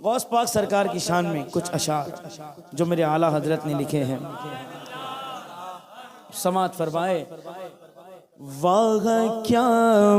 غوث پاک سرکار کی شان میں کچھ اشعار جو میرے اعلیٰ حضرت نے لکھے ہیں، سماعت فرمائے۔ واہ کیا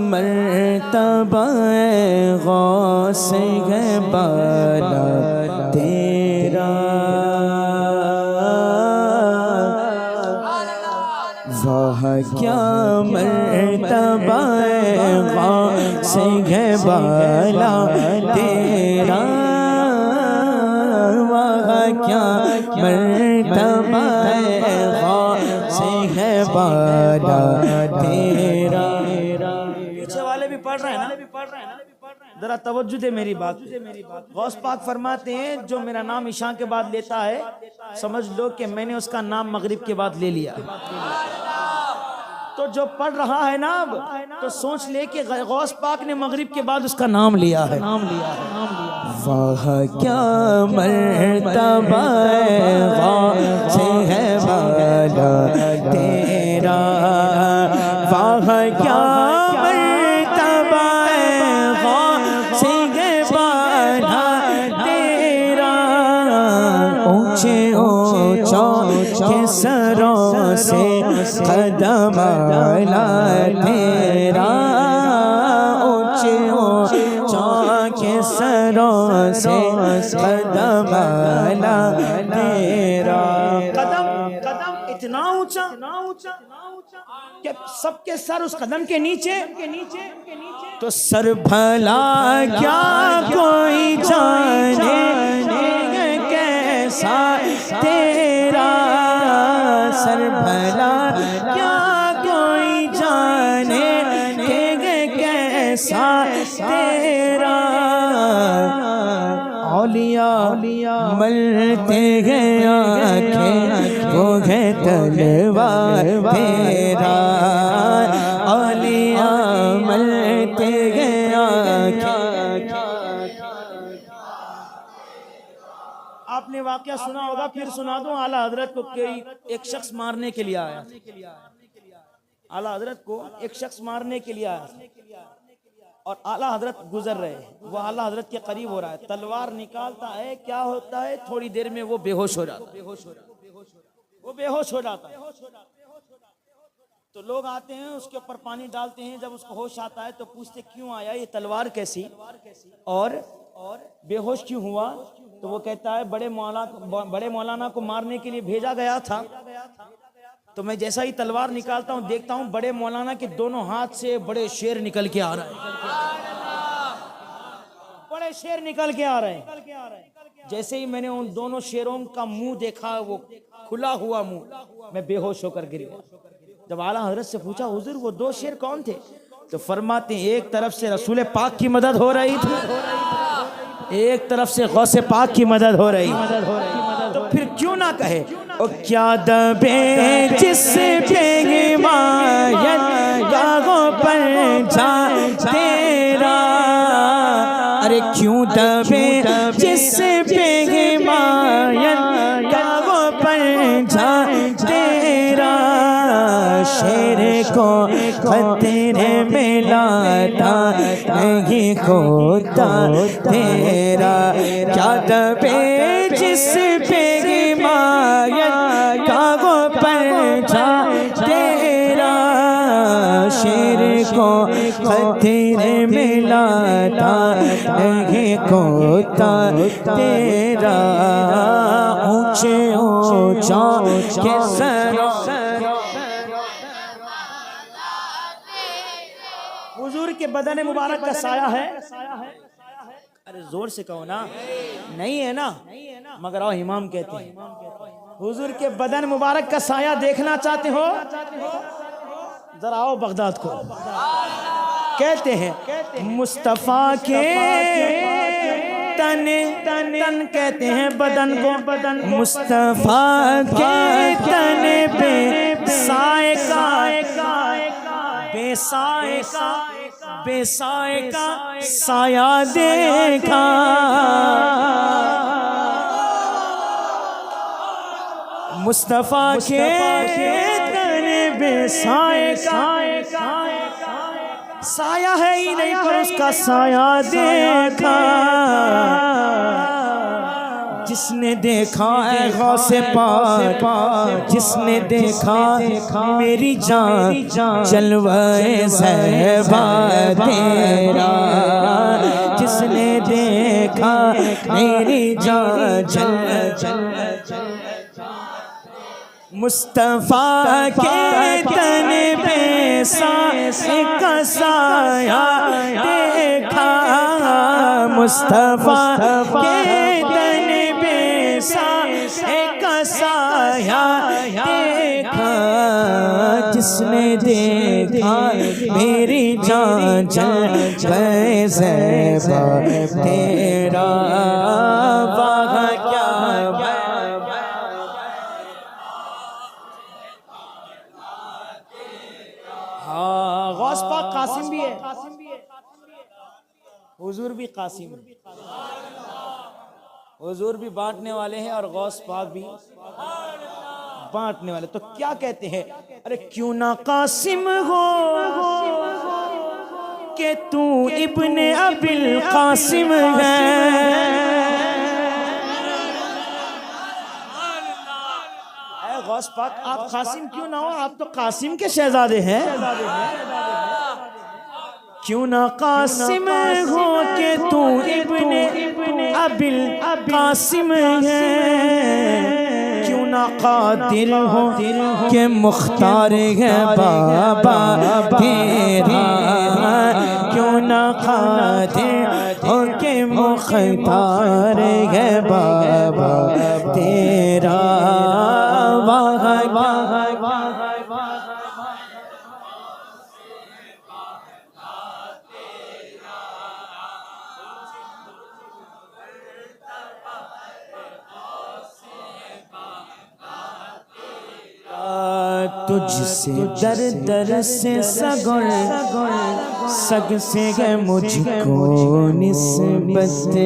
مرتبہ غوث ہے بالا تیرا، واہ کیا مرتبہ غوث ہے بالا تیرا، واہ کیا مرتبہ غوث ہے بالا تیرا۔ پیچھے والے بھی پڑھ رہے ہیں نا، ذرا توجہ دے میری بات۔ غوث پاک فرماتے ہیں جو میرا نام عشاء کے بعد لیتا ہے سمجھ لو کہ میں نے اس کا نام مغرب کے بعد لے لیا۔ تو جو پڑھ رہا ہے نا اب تو سوچ لے کہ غوث پاک نے مغرب کے بعد اس کا نام لیا ہے۔ واہ کیا مرتبہ غوث ہے بالا تیرا، واہ کیا مرتبہ غوث ہے بالا تیرا، اونچے اونچوں کے سروں سے قدم اعلیٰ تیرا، اونچے اونچوں کے سروں سے قدم اعلیٰ تیرا۔ قدم اتنا اونچا کہ سب کے سر اس قدم کے نیچے، تو سر بھلا کیا کوئی جانے کیسا تیرا، سر بھلا کیا کوئی جانے کیسا تیرا، اولیاء ملتے گئے آنکھیں وہ ہے تلوار تیرا، اولیاء ملتے گئے آنکھیں۔ آپ نے واقعہ سنا ہوگا، پھر سنا دوں۔ اعلیٰ حضرت کو ایک شخص مارنے کے لیے آیا، اعلیٰ حضرت کو ایک شخص مارنے کے لیے آیا اور اعلیٰ حضرت گزر رہے، وہ اعلیٰ حضرت کے قریب ہو رہا ہے، تلوار نکالتا ہے، کیا ہوتا ہے تھوڑی دیر میں وہ بے ہوش ہو جاتا ہے، وہ بے ہوش ہو جاتا ہے۔ تو لوگ آتے ہیں اس کے اوپر پانی ڈالتے ہیں، جب اس کو ہوش آتا ہے تو پوچھتے کیوں آیا، یہ تلوار کیسی اور بے ہوش کیوں ہوا؟ تو وہ کہتا ہے بڑے مولانا کو مارنے کے لیے بھیجا گیا تھا، تو میں جیسا ہی تلوار نکالتا ہوں دیکھتا ہوں بڑے مولانا کے دونوں ہاتھ سے بڑے شیر نکل کے آ رہے ہیں، بڑے شیر نکل کے آ رہے ہیں۔ جیسے ہی میں نے ان دونوں شیروں کا منہ دیکھا، وہ کھلا ہوا منہ، میں بے ہوش ہو کر گر گیا۔ جب اعلیٰ حضرت سے پوچھا حضور وہ دو شیر کون تھے، تو فرماتے ہیں ایک طرف سے رسول پاک کی مدد ہو رہی تھی، ایک طرف سے غوث پاک کی مدد ہو رہی، تو پھر کیوں نہ کہے او کیا دبے جس پہ حمایت گاہوں پر جا تیرا، ارے کیوں دبے جس پہ حمایت گاہوں پر جا تیرا، شیر کو خطرے میں لاتا نہیں ہوتا تیرا، کیا دبے جس پہ حمایت گاہوں پر جا تیرا، شیر کو خطرے میں لاتا نہیں ہوتا تیرا، اونچے اونچوں کے سروں حضور کے بدن مبارک کا سایہ ہے۔ ارے زور سے کہو نا، نہیں ہے نا، مگر آؤ امام کہتے ہیں حضور کے بدن مبارک کا سایہ دیکھنا چاہتے ہو ذرا آؤ بغداد کو۔ کہتے ہیں مصطفیٰ کے تن کہتے ہیں بدن کو، مصطفیٰ کے تن پہ سائے کا بے سائے کا سایہ دیکھا، مصطفیٰ کے تن بے سائے کا سایہ ہے ہی نہیں پر اس کا سایہ دیکھا، جس نے دیکھا اے غوث پاک جس نے دیکھا میری جان جلوہ زیبا تیرا جس نے دیکھا میری جان جلوہ مصطفیٰ کے تن پہ کا سایہ دیکھا مصطفیٰ کے تن پہ کا سایہ دیکھا جس نے دیکھا میری جان جلوہ زیبا تیرا وہاں کیا غوث پاک قاسم بھی ہے حضور بھی قاسم ہے حضور بھی بانٹنے والے ہیں اور غوث پاک بھی بانٹنے والے تو کیا کہتے ہیں ارے کیوں نہ قاسم ہو کہ تو ابن ابی القاسم ہے غوث پاک آپ قاسم کیوں نہ ہو آپ تو قاسم کے شہزادے ہیں کیوں نہ قاسم ہو کہ تو ابن ابی القاسم ہے کیوں نہ قادر ہو کہ مختار ہے بابا تیرا کیوں نہ قادر ہو کہ مختار ہے بابا تیرا تجھ سے در در سے سگڑ سگ سے ہے مجھ کو نسبت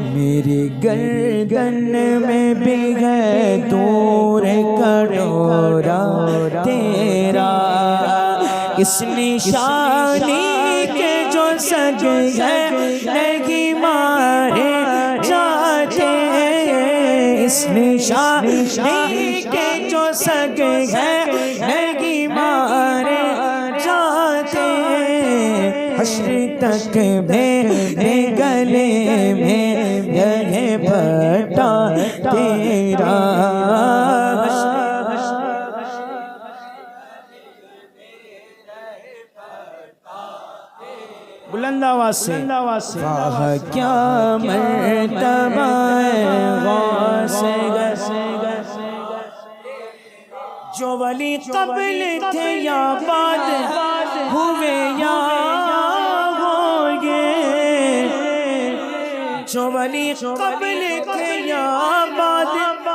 میری گردن میں بھی ہے دور کٹورا تیرا اس نشانی کے جو سگ ہے نہیں مارے جاتے اس نشانی کے جو سگ ہے نہیں مارے جاتے حشر تک میرے گلے میں یہ پھٹا تیرا بلند آواز سے واہ کیا مرتبہ غوث جو ولی قبل تھے یا بعد ہوئے یا ہوگے جو ولی قبل تھے یا بعد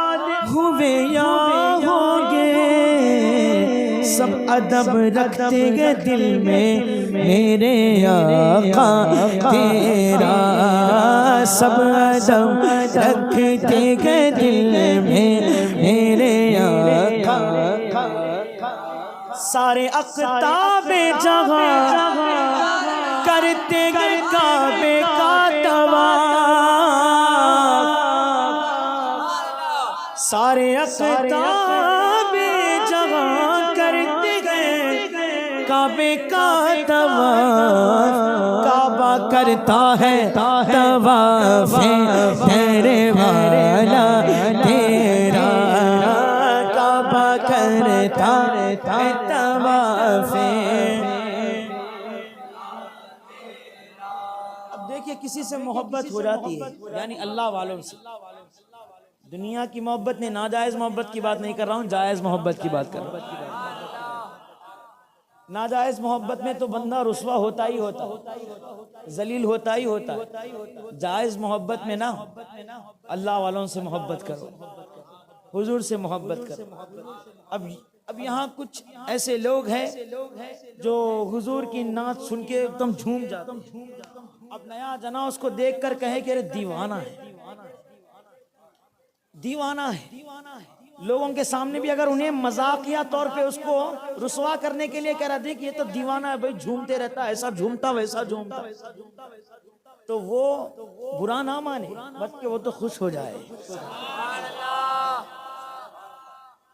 ہوئے یا ہوگے سب ادب رکھتے گے دل میں میرے آقا تیرا سب ادب رکھتے گے دل میں میرے آقا سارے اقطاب جہاں کرتے گے کعبے کا طواف سارے اقطاب جہاں کرتے گئے کعبے کا طواف کعبہ کرتا ہے طواف تیرے والا تیرا کعبہ کرتا ہے طواف اب دیکھیں کسی سے محبت ہو جاتی ہے یعنی اللہ والوں سے دنیا کی محبت نہیں ناجائز محبت کی بات نہیں کر رہا ہوں جائز محبت کی بات کر رہا ہوں ناجائز محبت میں تو بندہ رسوا ہوتا ہی ہوتا ذلیل ہوتا ہی ہوتا جائز محبت میں نا اللہ والوں سے محبت کرو حضور سے محبت کرو اب یہاں کچھ ایسے لوگ ہیں جو حضور کی نعت سن کے ایک دم جھوم جاتے ہیں اب نیا جنا اس کو دیکھ کر کہے کہ دیوانہ ہے دیوانہ ہے لوگوں کے سامنے بھی اگر انہیں مذاقیہ طور پہ اس کو رسوا کرنے کے لیے کہہ رہا دیکھ یہ تو دیوانہ ہے بھائی جھومتے رہتا ایسا جھومتا ویسا جھومتا تو وہ برا نہ مانے بلکہ وہ تو خوش ہو جائے،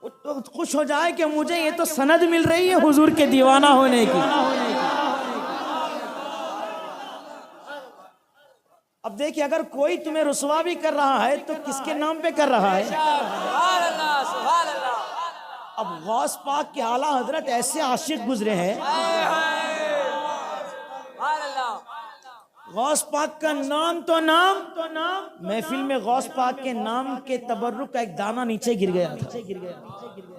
وہ تو خوش ہو جائے کہ مجھے یہ تو سند مل رہی ہے حضور کے دیوانہ ہونے کی۔ اب دیکھیں اگر کوئی تمہیں رسوا بھی کر رہا ہے تو کس کے نام پہ کر رہا ہے؟ اب غوث پاک کے اعلیٰ حضرت ایسے عاشق گزرے ہیں، غوث پاک کا نام تو نام، محفل میں غوث پاک کے نام کے تبرک کا ایک دانہ نیچے گر گیا تھا۔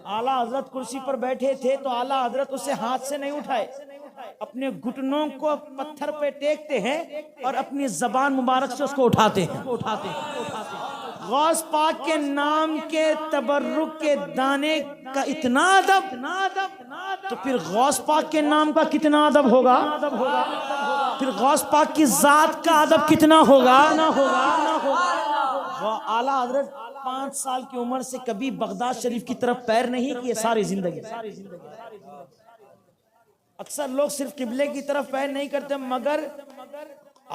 اعلیٰ حضرت کرسی پر بیٹھے تھے تو اعلیٰ حضرت اسے ہاتھ سے نہیں اٹھائے، اپنے گھٹنوں کو پتھر پہ ٹیکتے ہیں اور اپنی زبان مبارک سے اس کو اٹھاتے ہیں۔ غوث پاک کے نام کے تبرک کے دانے کا اتنا ادب، تو پھر غوث پاک کے نام کا کتنا ادب ہوگا؟ پھر غوث پاک کی ذات کا ادب کتنا ہوگا؟ وہ اعلیٰ حضرت 5 سال کی عمر سے کبھی بغداد شریف کی طرف پیر نہیں کیے ساری زندگی۔ اکثر لوگ صرف قبلے کی طرف پیر نہیں کرتے، مگر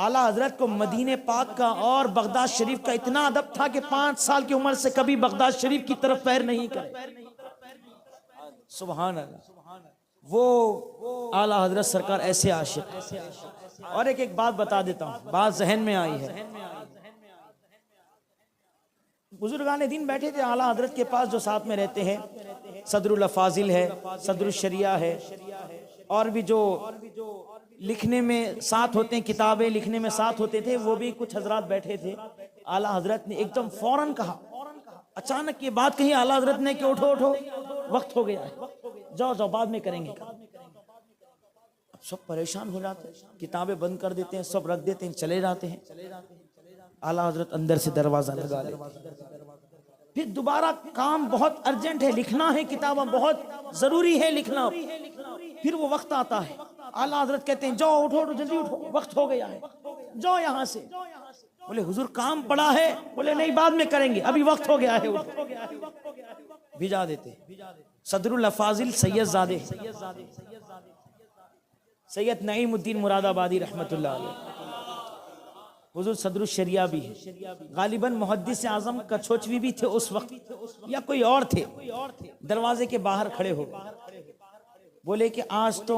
اعلیٰ حضرت کو مدینہ پاک کا اور بغداد شریف کا اتنا ادب تھا کہ 5 سال کی عمر سے کبھی بغداد شریف کی طرف پیر نہیں کرے۔ سبحان اللہ، وہ اعلیٰ حضرت سرکار ایسے عاشق۔ اور ایک بات بتا دیتا ہوں، بات ذہن میں آئی ہے۔ بزرگان دین بیٹھے تھے اعلیٰ حضرت کے پاس جو ساتھ میں رہتے ہیں، صدر الافاضل ہے، صدر الشریعہ ہے، اور بھی جو لکھنے میں ساتھ ہوتے ہیں، کتابیں لکھنے میں ساتھ ہوتے تھے، وہ بھی کچھ حضرات بیٹھے تھے۔ اعلیٰ حضرت نے ایک دم فوراً کہا، اچانک یہ بات کہی اعلیٰ حضرت نے کہ اٹھو اٹھو، وقت ہو گیا ہے، جاؤ جاؤ بعد میں کریں گے۔ اب سب پریشان ہو جاتے ہیں، کتابیں بند کر دیتے ہیں، سب رکھ دیتے ہیں، چلے جاتے ہیں۔ اعلیٰ حضرت اندر سے دروازہ لگا لیتے ہیں، پھر دوبارہ کام بہت ارجنٹ ہے، لکھنا ہے، کتابیں بہت ضروری ہے لکھنا۔ پھر وہ وقت آتا ہے، اعلیٰ حضرت کہتے ہیں جاؤ اٹھو اٹھو، جلدی اٹھو، وقت ہو گیا ہے، جاؤ یہاں سے۔ بولے حضور کام پڑا ہے، بولے نہیں بعد میں کریں گے، ابھی وقت ہو گیا ہے، بھیجا دیتے۔ صدر الافاضل سید زادے سید نعیم الدین مراد آبادی رحمت اللہ علیہ، حضور صدر الشریعہ بھی ہے، غالباً محدث اعظم کچھوچوی بھی تھے اس وقت یا کوئی اور تھے، دروازے کے باہر کھڑے ہو بولے کہ آج تو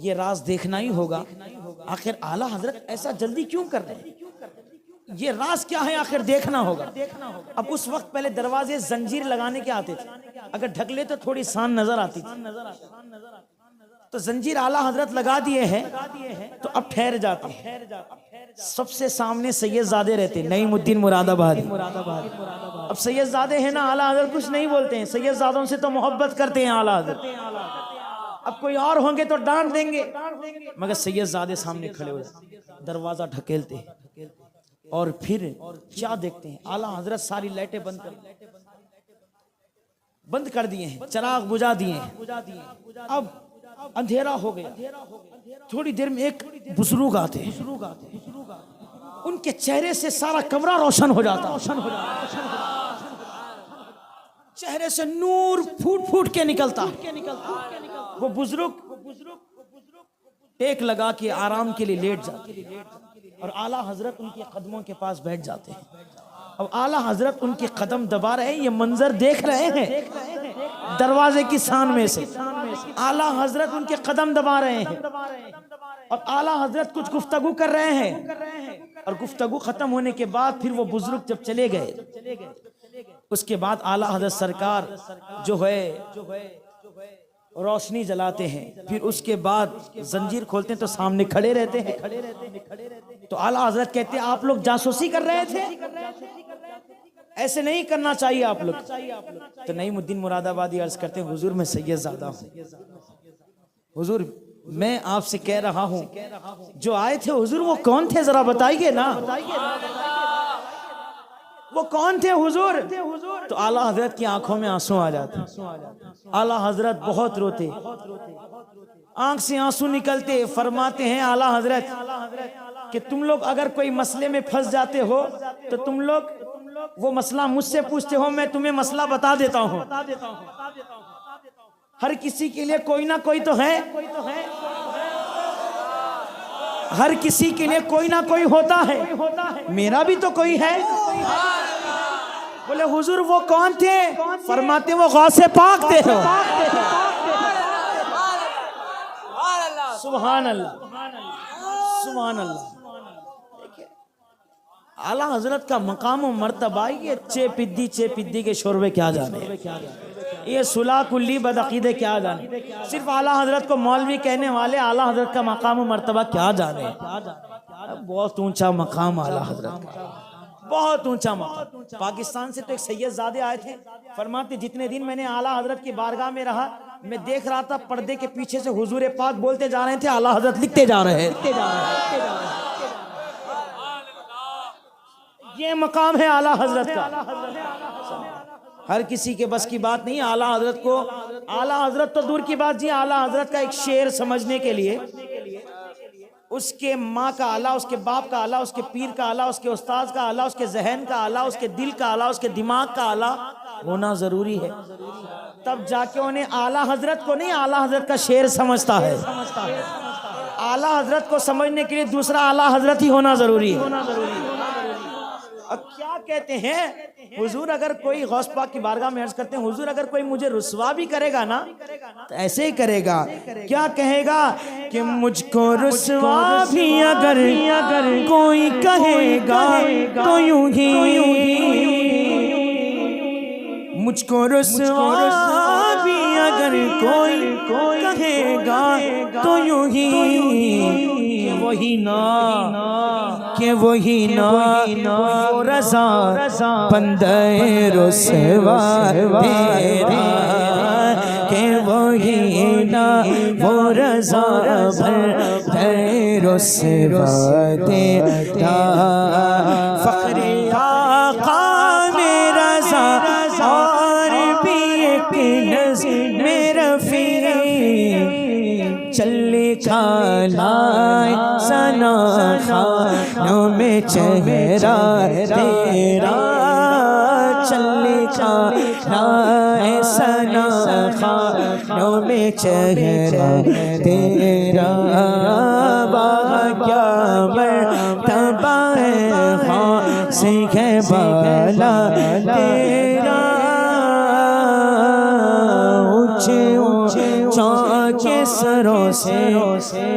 یہ راز دیکھنا ہی ہوگا، آخر اعلیٰ حضرت ایسا جلدی کیوں کر رہے ہیں، یہ راز کیا ہے، آخر دیکھنا ہوگا۔ اب اس وقت پہلے دروازے زنجیر لگانے کے آتے تھے، اگر ڈھک لے تو تھوڑی سان نظر آتی تھی، تو زنجیر اعلیٰ حضرت لگا دیے ہیں تو اب ٹھہر جاتے ہیں۔ سب سے سامنے سید زادے رہتے، نعیم الدین مراد آبادی۔ اب سید زادے ہیں نا، اعلیٰ حضرت کچھ نہیں بولتے ہیں، سید زادوں سے تو محبت کرتے ہیں اعلیٰ حضرت، اب کوئی اور ہوں گے تو ڈانٹ دیں گے، مگر سید زادے سامنے کھڑے ہو جاتے، دروازہ ڈھکیلتے ہیں اور پھر کیا دیکھتے ہیں، اعلیٰ حضرت ساری لائٹیں بند کر دیے ہیں، چراغ بجھا دیے ہیں۔ اب اندھیرا ہو گیا، تھوڑی دیر میں ایک بزرگ آتے ہیں، ان کے چہرے سے سارا کمرہ روشن ہو جاتا، چہرے سے نور پھوٹ پھوٹ کے نکلتا۔ وہ بزرگ ٹیک لگا کے آرام کے لیے لیٹ جاتے ہیں اور اعلیٰ حضرت ان کے قدموں کے پاس بیٹھ جاتے ہیں۔ اب اعلیٰ حضرت ان کے قدم دبا رہے ہیں، یہ منظر دیکھ رہے ہیں دروازے کی سان میں سے، اعلیٰ حضرت ان کے قدم دبا رہے ہیں اور اعلیٰ حضرت کچھ گفتگو کر رہے ہیں، اور گفتگو ختم ہونے کے بعد پھر وہ بزرگ جب چلے گئے، اس کے بعد اعلیٰ حضرت سرکار جو ہے روشنی جلاتے ہیں، پھر اس کے بعد زنجیر کھولتے ہیں تو سامنے کھڑے رہتے ہیں۔ تو اعلیٰ حضرت کہتے ہیں آپ لوگ جاسوسی کر رہے تھے، ایسے نہیں کرنا چاہیے آپ لوگ۔ تو نعیم الدین مراد آبادی عرض کرتے ہیں حضور میں سید زادہ ہوں، حضور میں آپ سے کہہ رہا ہوں جو آئے تھے حضور وہ کون تھے ذرا بتائیے نا، وہ کون تھے حضور؟ تو اعلیٰ حضرت کی آنکھوں میں آنسو آ جاتے، اعلیٰ حضرت بہت روتے، آنکھ سے آنسو نکلتے، فرماتے ہیں اعلیٰ حضرت کہ تم لوگ اگر کوئی مسئلے میں پھنس جاتے ہو تو تم لوگ وہ مسئلہ مجھ سے پوچھتے ہو، میں تمہیں مسئلہ بتا دیتا ہوں۔ ہر کسی کے لیے کوئی نہ کوئی تو ہے، ہر کسی کے لیے کوئی نہ کوئی ہوتا ہے، میرا بھی تو کوئی ہے۔ بولے حضور وہ کون تھے؟ فرماتے وہ غوث پاک تھے۔ سبحان اللہ، سبحان اللہ۔ اعلیٰ حضرت کا مقام و مرتبہ، یہ چے پدی کے شوربے کیا جانے، یہ صلح کلی بدعقیدے کیا جانے، صرف اعلیٰ حضرت کو مولوی کہنے والے اعلیٰ حضرت کا مقام و مرتبہ کیا جانے۔ بہت اونچا مقام اعلیٰ حضرت کا، بہت اونچا مقام۔ پاکستان سے تو ایک سید زادے آئے تھے، فرماتے جتنے دن میں نے اعلیٰ حضرت کی بارگاہ میں رہا، میں دیکھ رہا تھا پردے کے پیچھے سے حضور پاک بولتے جا رہے تھے، اعلیٰ حضرت لکھتے جا رہے ہیں۔ یہ مقام ہے اعلیٰ حضرت کا، ہر کسی کے بس کی بات نہیں۔ اعلیٰ حضرت کو، اعلیٰ حضرت تو دور کی بات جی، اعلیٰ حضرت کا ایک شعر سمجھنے کے لیے اس کے ماں کا اعلیٰ، اس کے باپ کا اعلیٰ، اس کے پیر کا اعلیٰ، اس کے استاذ کا اعلیٰ، اس کے ذہن کا اعلیٰ، اس کے دل کا اعلیٰ، اس کے دماغ کا اعلیٰ ہونا ضروری ہے، تب جا کے انہیں اعلیٰ حضرت کو نہیں، اعلیٰ حضرت کا شعر سمجھتا ہے۔ اعلیٰ حضرت کو سمجھنے کے لیے دوسرا اعلیٰ حضرت ہی ہونا ضروری ہے۔ اب کیا کہتے ہیں حضور، اگر کوئی غوث پاک کی بارگاہ میں عرض کرتے ہیں حضور اگر کوئی مجھے رسوا بھی کرے گا نا تو ایسے ہی کرے گا، کیا کہے گا کہ مجھ کو رسوا بھی اگر کوئی کہے گا تو یوں ہی، مجھ کو رسوا بھی اگر کوئی کہے گا تو یوں ہی، کہ وہی نا، کہ وہی نا وہ رضا بندے رسوا تیرا، کہ وہی نا وہ رضا بندے رسوا تیرا، فخر آقا میں رضا اور بھی ایک نظم رفیع، چلے کھلائے ثنا خانوں میں چہرہ تیرا، چلے کھلائے ثنا خانوں میں چہرہ تیرا، کیا مرتبہ ہے خاص ہے بالا تیرا، کے سروں سے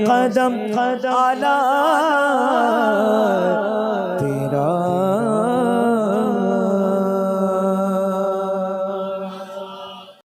قدم اعلیٰ تیرا۔